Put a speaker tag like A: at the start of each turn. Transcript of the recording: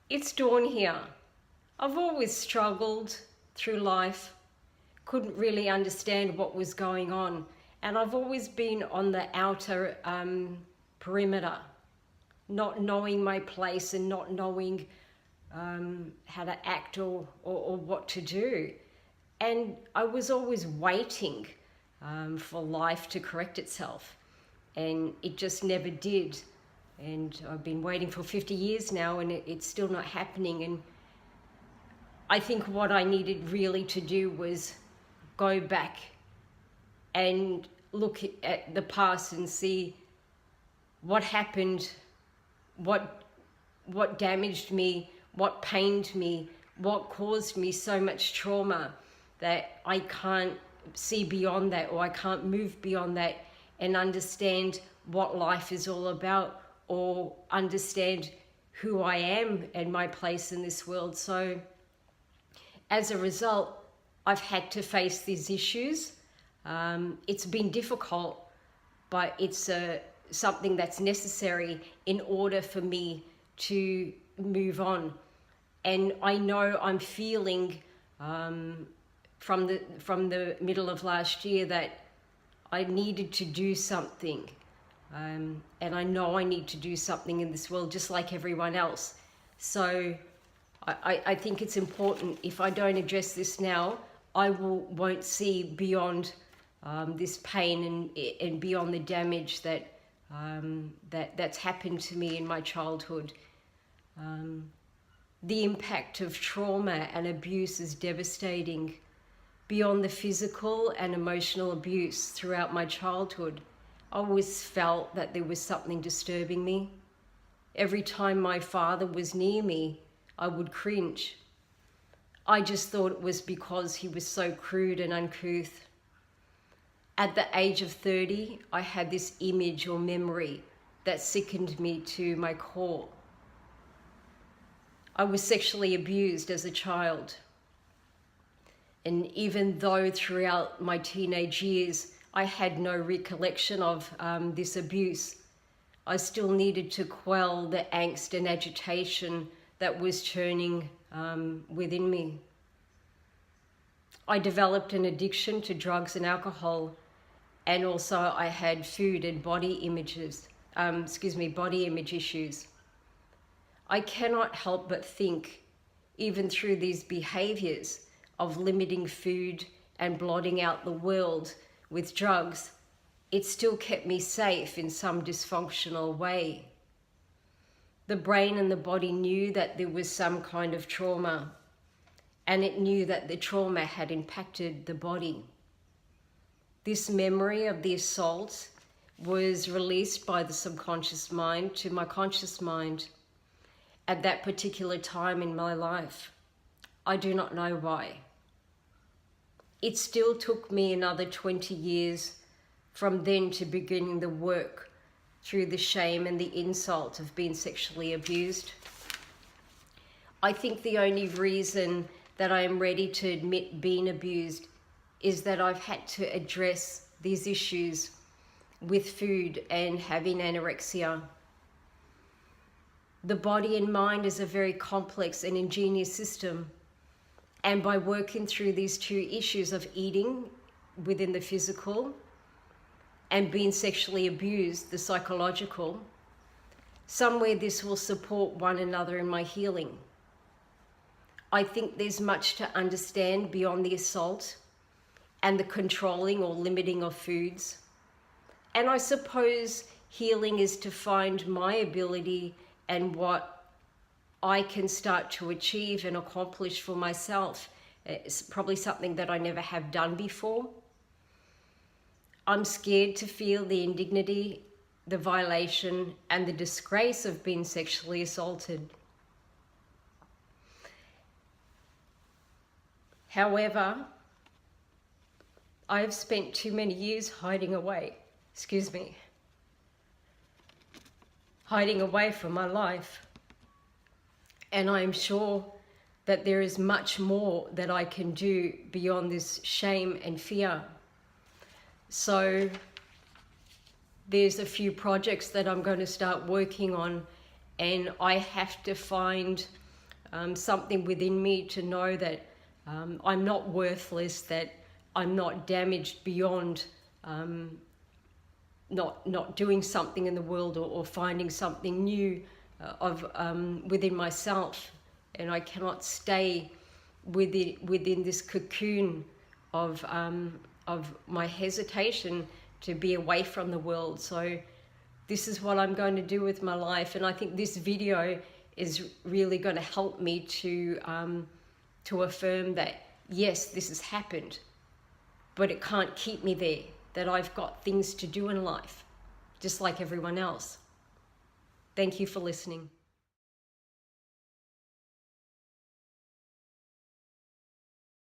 A: It's Dawn here. I've always struggled through life, couldn't really understand what was going on, and I've always been on the outer perimeter, not knowing my place and not knowing how to act or what to do. And I was always waiting for life to correct itself, and it just never did. And I've been waiting for 50 years now, and it's still not happening. And I think what I needed really to do was go back and look at the past and see what happened, what damaged me, what pained me, what caused me so much trauma that I can't see beyond that, or I can't move beyond that and understand what life is all about, or understand who I am and my place in this world. So as a result, I've had to face these issues. It's been difficult, but it's something that's necessary in order for me to move on. And I know I'm feeling from the middle of last year that I needed to do something. And I know I need to do something in this world just like everyone else. So I think it's important. If I don't address this now, I won't see beyond this pain and beyond the damage that's happened to me in my childhood. The impact of trauma and abuse is devastating. Beyond the physical and emotional abuse throughout my childhood, I always felt that there was something disturbing me. Every time my father was near me, I would cringe. I just thought it was because he was so crude and uncouth. At the age of 30, I had this image or memory that sickened me to my core. I was sexually abused as a child. And even though throughout my teenage years, I had no recollection of this abuse, I still needed to quell the angst and agitation that was churning within me. I developed an addiction to drugs and alcohol, and also I had food and body image issues. I cannot help but think, even through these behaviors of limiting food and blotting out the world with drugs, it still kept me safe in some dysfunctional way. The brain and the body knew that there was some kind of trauma, and it knew that the trauma had impacted the body. This memory of the assault was released by the subconscious mind to my conscious mind at that particular time in my life. I do not know why. It still took me another 20 years from then to beginning the work through the shame and the insult of being sexually abused. I think the only reason that I am ready to admit being abused is that I've had to address these issues with food and having anorexia. The body and mind is a very complex and ingenious system. And by working through these two issues of eating within the physical and being sexually abused, the psychological, somewhere this will support one another in my healing. I think there's much to understand beyond the assault and the controlling or limiting of foods. And I suppose healing is to find my ability and what I can start to achieve and accomplish for myself. It's probably something that I never have done before. I'm scared to feel the indignity, the violation, and the disgrace of being sexually assaulted. However, I have spent too many years hiding away from my life. And I am sure that there is much more that I can do beyond this shame and fear. So there's a few projects that I'm going to start working on, and I have to find something within me to know that I'm not worthless, that I'm not damaged beyond not doing something in the world, or finding something new within myself, and I cannot stay within this cocoon of my hesitation to be away from the world. So this is what I'm going to do with my life, and I think this video is really going to help me to affirm that yes, this has happened, but it can't keep me there, that I've got things to do in life, just like everyone else. Thank you for listening.